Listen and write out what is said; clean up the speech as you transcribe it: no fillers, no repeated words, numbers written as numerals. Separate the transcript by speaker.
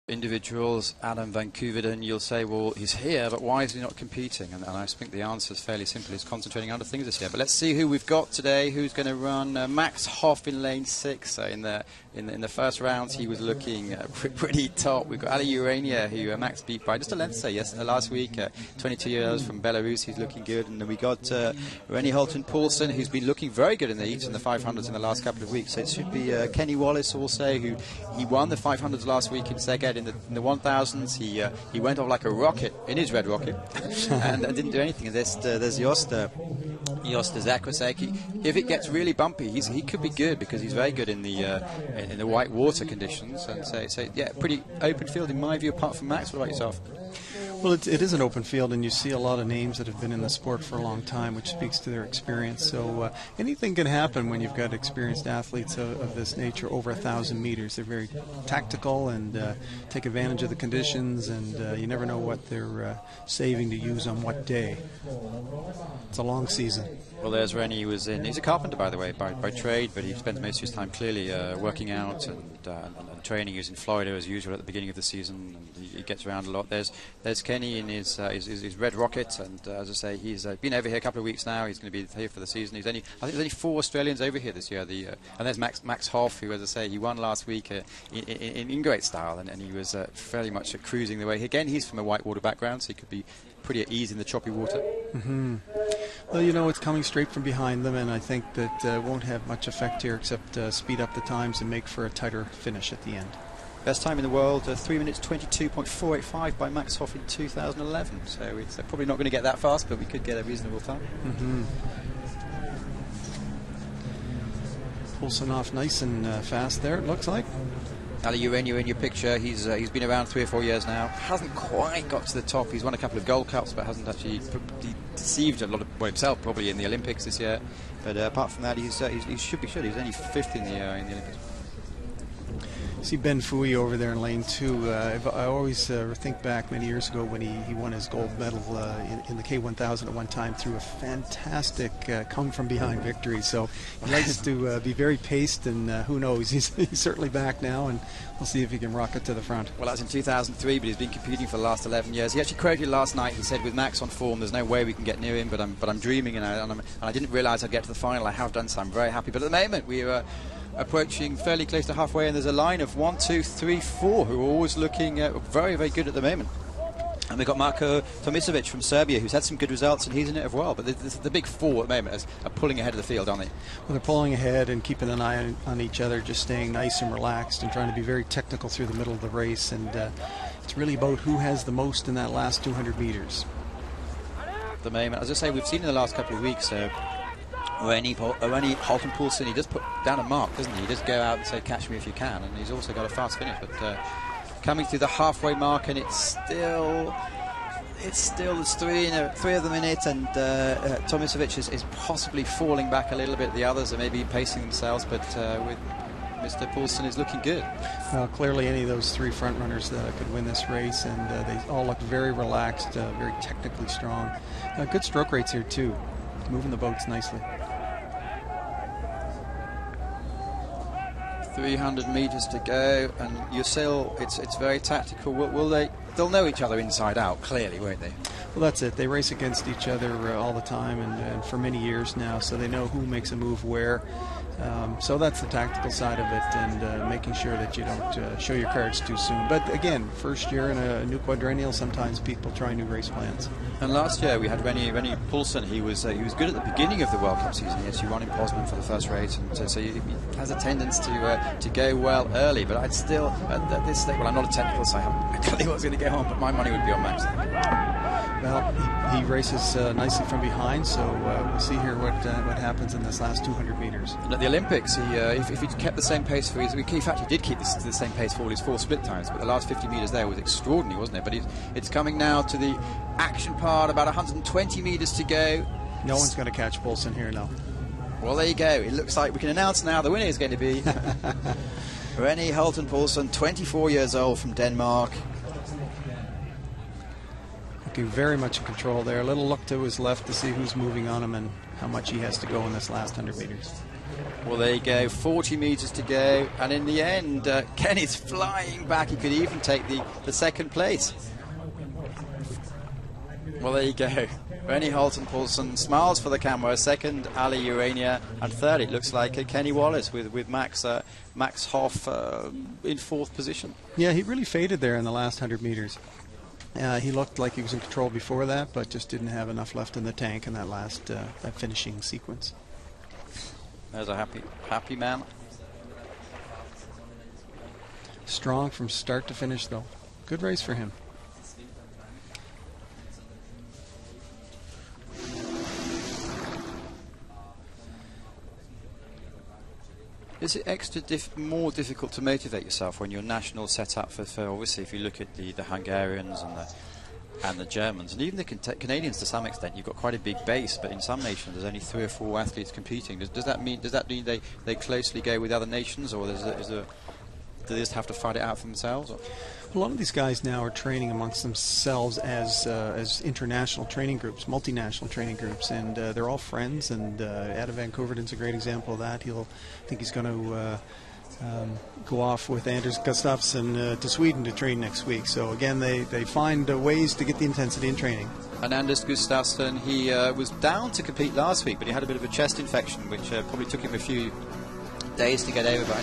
Speaker 1: individuals, Adam van Koeverden, you'll say, well, he's here, but why is he not competing? And I think the answer is fairly simple. He's concentrating on other things this year. But let's see who we've got today, who's going to run. Max Hoff in lane 6. In the first rounds, he was looking pretty top. We've got Ali Urania, who Max beat by just a length, say, last week. 22 years from Belarus, he's looking good. And then we got Rennie Holton-Poulsen, who's been looking very good in the heats and the 500s in the last couple of weeks. So it should be Kenny Wallace also, who he won the 500s last week in Szeged. In the 1000s, he went off like a rocket in his red rocket and didn't do anything. And there's Josta Zakrasek. If it gets really bumpy, he could be good because he's very good in the white water conditions. And so yeah, pretty open field in my view. Apart from Max, what about yourself?
Speaker 2: Well, it is an open field, and you see a lot of names that have been in the sport for a long time, which speaks to their experience. So anything can happen when you've got experienced athletes of this nature over 1,000 meters. They're very tactical and take advantage of the conditions, and you never know what they're saving to use on what day. It's a long season.
Speaker 1: Well, there's Rennie. He's a carpenter, by the way, by trade, but he spends most of his time clearly working out and training. He was in Florida as usual at the beginning of the season, and he gets around a lot. There's Kenny in his red rocket, and as I say, he's been over here a couple of weeks now. He's going to be here for the season. I think there's only 4 Australians over here this year. And there's Max Hoff, who, as I say, he won last week in great style, and he was fairly much cruising the way. Again, he's from a whitewater background, so he could be pretty at ease in the choppy water.
Speaker 2: Mm-hmm. Well, you know, it's coming straight from behind them, and I think that won't have much effect here except speed up the times and make for a tighter finish at the end.
Speaker 1: Best time in the world, 3 minutes 22.485 by Max Hoff in 2011. So it's probably not going to get that fast, but we could get a reasonable time.
Speaker 2: Mm-hmm. Poulsen off nice and fast there, it looks like.
Speaker 1: Ali Urania in your picture. He's been around 3 or 4 years now. Hasn't quite got to the top. He's won a couple of Gold Cups, but hasn't actually deceived a lot of himself probably in the Olympics this year. But apart from that, he should be good. He's only 5th in the Olympics.
Speaker 2: See Ben Fooey over there in lane 2. I always think back many years ago when he won his gold medal in the K1000 at one time through a fantastic come-from-behind victory. So he likes to be very paced, and who knows, he's certainly back now, and we'll see if he can rocket to the front.
Speaker 1: Well, that's in 2003, but he's been competing for the last 11 years. He actually quoted last night. He said, with Max on form, there's no way we can get near him, but I'm dreaming, and I didn't realise I'd get to the final. I have done so. I'm very happy. But at the moment, we're approaching fairly close to halfway, and there's a line of 1, 2, 3, 4 who are always looking very, very good at the moment. And we've got Marko Tomicevic from Serbia, who's had some good results, and he's in it as well. But the big 4 at the moment are pulling ahead of the field, aren't they?
Speaker 2: Well, they're pulling ahead and keeping an eye on each other, just staying nice and relaxed and trying to be very technical through the middle of the race. And it's really about who has the most in that last 200 meters.
Speaker 1: At the moment, as I say, we've seen in the last couple of weeks, Rennie Holton-Poulsen, he does put down a mark, doesn't he? He does go out and say, catch me if you can, and he's also got a fast finish. But coming through the halfway mark, and it's still there's 3 of them in it, and Tomicevic is possibly falling back a little bit. The others are maybe pacing themselves, but with Mr. Poulsen is looking good.
Speaker 2: Well, clearly any of those 3 front runners could win this race, and they all look very relaxed, very technically strong. Good stroke rates here too, moving the boats nicely.
Speaker 1: 300 meters to go, and Yusil, it's very tactical. They'll know each other inside out, clearly, won't they?
Speaker 2: Well, that's it. They race against each other all the time, and for many years now, so they know who makes a move where. So that's the tactical side of it, and making sure that you don't show your cards too soon. But again, first year in a new quadrennial, sometimes people try new race plans.
Speaker 1: And last year we had Rennie Poulsen. He was good at the beginning of the World Cup season. Yes, he won in Poznan for the first race, and so he has a tendency to go well early. But I'd still at this stage. Well, I'm not a technical, so I can't tell you what's going to go on. But my money would be on Max.
Speaker 2: Well, he races nicely from behind, so we'll see here what happens in this last 200 meters.
Speaker 1: And at the Olympics, if he kept the same pace for in fact, he did keep the same pace for all his 4 split times, but the last 50 meters there was extraordinary, wasn't it? But it's coming now to the action part, about 120 meters to go.
Speaker 2: No one's going to catch Poulsen here now.
Speaker 1: Well, there you go. It looks like we can announce now the winner is going to be Rennie Holton-Poulsen, 24 years old, from Denmark.
Speaker 2: Looking very much in control there. A little look to his left to see who's moving on him and how much he has to go in this last 100 meters.
Speaker 1: Well, there you go, 40 metres to go, and in the end, Kenny's flying back. He could even take the second place. Well, there you go. Rennie Halton-Paulson smiles for the camera. Second, Ali Urania, and third, it looks like Kenny Wallace with Max Hoff in fourth position.
Speaker 2: Yeah, he really faded there in the last 100 meters. He looked like he was in control before that, but just didn't have enough left in the tank in that last that finishing sequence.
Speaker 1: There's a happy man.
Speaker 2: Strong from start to finish, though. Good race for him.
Speaker 1: Is it more difficult to motivate yourself when you're national set up for obviously, if you look at the Hungarians and the Germans, and even the Canadians to some extent, you've got quite a big base, but in some nations there's only 3 or 4 athletes competing. Does that mean they closely go with other nations, or do they just have to fight it out for themselves? Or?
Speaker 2: A lot of these guys now are training amongst themselves as international training groups, multinational training groups, and they're all friends. And Adam Van Koverden's a great example of that. I think he's going to go off with Anders Gustafsson to Sweden to train next week. So again, they find ways to get the intensity in training.
Speaker 1: And Anders Gustafsson, he was down to compete last week, but he had a bit of a chest infection, which probably took him a few days to get over. But